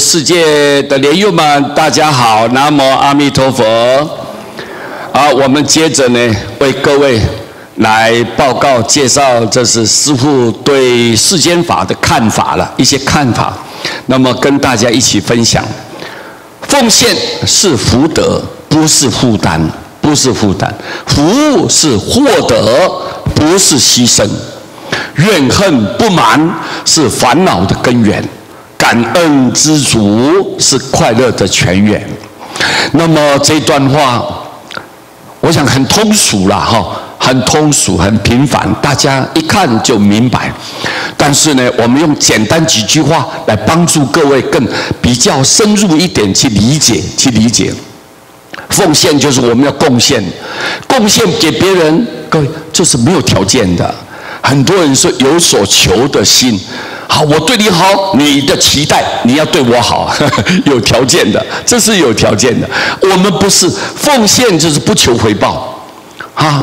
世界的莲友们，大家好，南无阿弥陀佛。我们接着呢，为各位来报告介绍，这是师父对世间法的看法了，一些看法。那么跟大家一起分享，奉献是福德，不是负担，不是负担；服务是获得，不是牺牲；怨恨不满是烦恼的根源。感恩知足是快乐的泉源。那么这段话，我想很通俗啦，很通俗，很平凡，大家一看就明白。但是呢，我们用简单几句话来帮助各位更比较深入一点去理解。奉献就是我们要贡献给别人，各位就是没有条件的。很多人说有所求的心。好，我对你好，你的期待你要对我好，有条件的，这是有条件的。我们不是奉献，就是不求回报，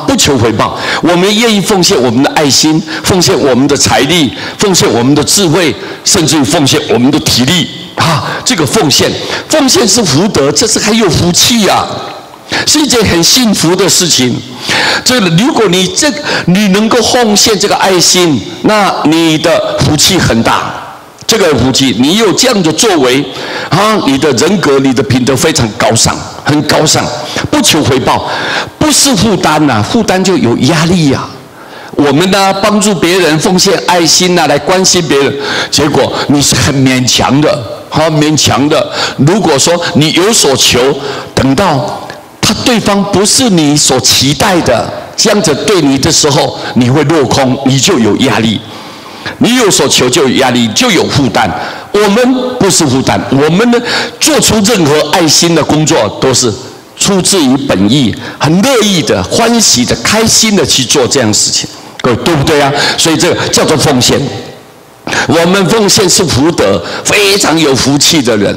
不求回报。我们愿意奉献我们的爱心，奉献我们的财力，奉献我们的智慧，甚至于奉献我们的体力。这个奉献是福德，这是很有福气呀。是一件很幸福的事情。如果你能够奉献这个爱心，那你的福气很大。这个福气，你有这样的作为，你的人格、你的品德非常高尚，很高尚，不求回报，不是负担呐，负担就有压力呀。我们呢，帮助别人，奉献爱心呐，来关心别人，结果你是很勉强的，勉强的。如果说你有所求，等到对方不是你所期待的，这样子对你的时候，你会落空，你就有压力。你有所求就有压力，就有负担。我们不是负担，我们呢做出任何爱心的工作，都是出自于本意，很乐意的、欢喜的、开心的去做这样的事情，各位对不对啊？所以这个叫做奉献。我们奉献是福德，非常有福气的人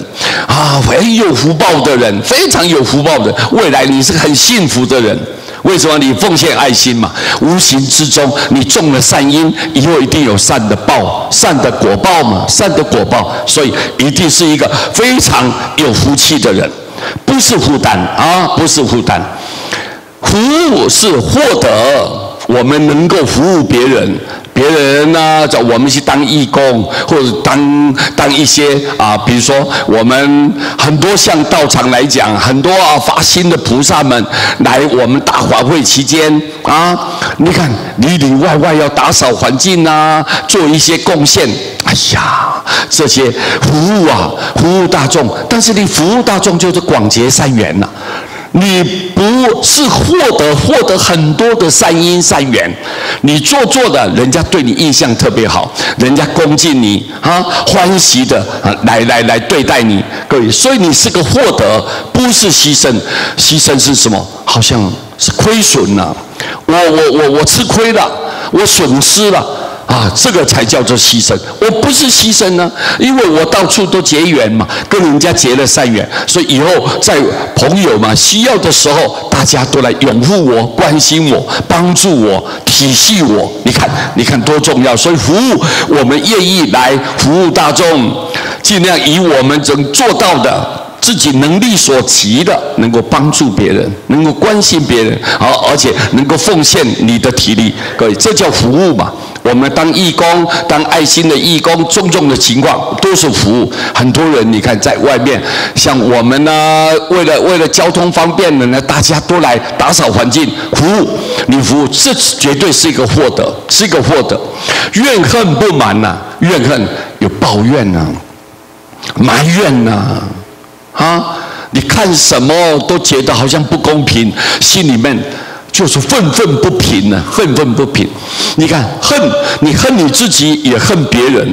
很有福报的人，非常有福报的，未来你是很幸福的人。为什么？你奉献爱心嘛，无形之中你种了善因，以后一定有善的报，善的果报嘛，善的果报，所以一定是一个非常有福气的人，不是负担不是负担。服务是获得，我们能够服务别人。别人呢，找我们去当义工，或者当一些比如说我们很多像道场来讲，很多发心的菩萨们来我们大法会期间你看里里外外要打扫环境做一些贡献。哎呀，这些服务大众，但是你服务大众就是广结善缘呐。你不是获得很多的善因善缘，你做的，人家对你印象特别好，人家恭敬你欢喜的来对待你，各位，所以你是个获得，不是牺牲。牺牲是什么？好像是亏损了，我吃亏了，我损失了。这个才叫做牺牲。我不是牺牲呢，因为我到处都结缘嘛，跟人家结了善缘，所以以后在朋友嘛需要的时候，大家都来拥护我、关心我、帮助我、体恤我。你看多重要！所以服务，我们愿意来服务大众，尽量以我们能做到的。自己能力所及的，能够帮助别人，能够关心别人，而且能够奉献你的体力，各位，这叫服务嘛。我们当义工，当爱心的义工，种的情况都是服务。很多人你看在外面，像我们呢，为了交通方便的呢，大家都来打扫环境，服务。你服务，这绝对是一个获得，是一个获得。怨恨不满怨恨有抱怨埋怨你看什么都觉得好像不公平，心里面就是愤愤不平愤愤不平。你看你恨你自己，也恨别人。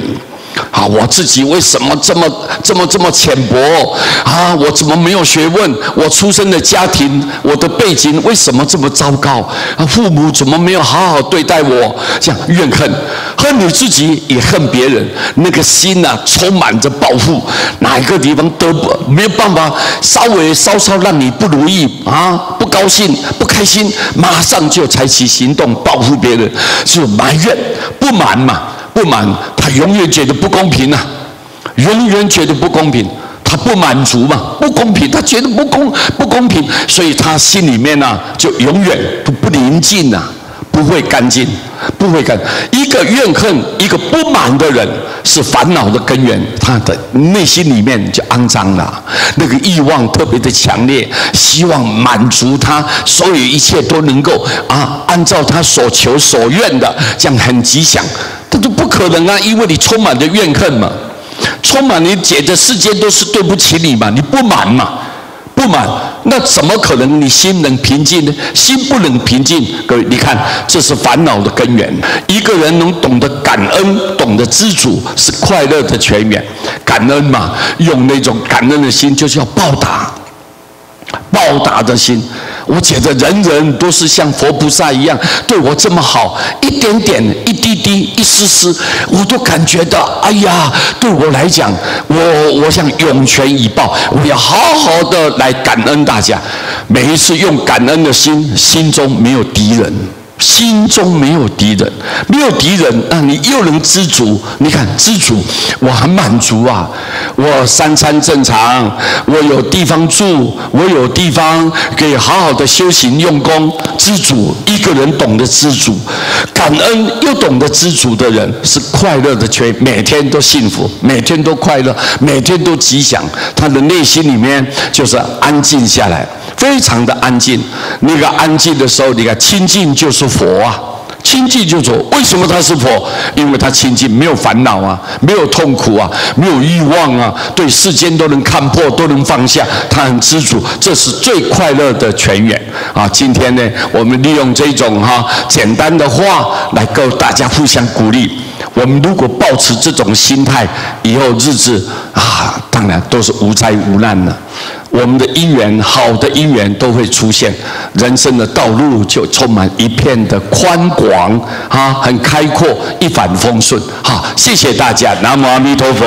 我自己为什么这么浅薄我怎么没有学问？我出生的家庭，我的背景为什么这么糟糕？父母怎么没有好好对待我？这样怨恨你自己，也恨别人，那个心充满着报复。哪一个地方都没有办法，稍让你不如意不高兴、不开心，马上就采取行动报复别人，是埋怨、不满嘛。不满，他永远觉得不公平永远觉得不公平。他不满足嘛，不公平，他觉得不公平，所以他心里面呢、就永远都不宁静啊，不会干净，不会干。一个怨恨、一个不满的人，是烦恼的根源，他的内心里面就肮脏了，那个欲望特别的强烈，希望满足他所有一切都能够按照他所求所愿的，这样很吉祥。这都不可能啊，因为你充满着怨恨嘛。充满你觉得世界都是对不起你嘛，你不满嘛，不满，那怎么可能你心能平静呢？心不能平静，各位，你看，这是烦恼的根源。一个人能懂得感恩，懂得知足，是快乐的泉源。感恩嘛，用那种感恩的心，就是要报答的心。我觉得人人都是像佛菩萨一样对我这么好，一点点、一滴滴、一丝丝，我都感觉到，哎呀，对我来讲，我想涌泉以报，我要好好的来感恩大家。每一次用感恩的心，心中没有敌人。心中没有敌人，没有敌人，那你又能知足。你看知足，我很满足啊！我三餐正常，我有地方住，我有地方可以好好的修行用功，知足。一个人懂得知足、感恩又懂得知足的人，是快乐的泉，每天都幸福，每天都快乐，每天都吉祥。他的内心里面就是安静下来，非常的安静。那个安静的时候，你看清净就是佛啊，清净就是佛。为什么他是佛？因为他清净，没有烦恼啊，没有痛苦啊，没有欲望啊，对世间都能看破，都能放下，他很知足，这是最快乐的泉源啊！今天呢，我们利用这种简单的话来跟大家互相鼓励。我们如果抱持这种心态，以后日子当然都是无灾无难了。我们的因缘，好的因缘都会出现，人生的道路就充满一片的宽广很开阔，一帆风顺。好，谢谢大家，南无阿弥陀佛。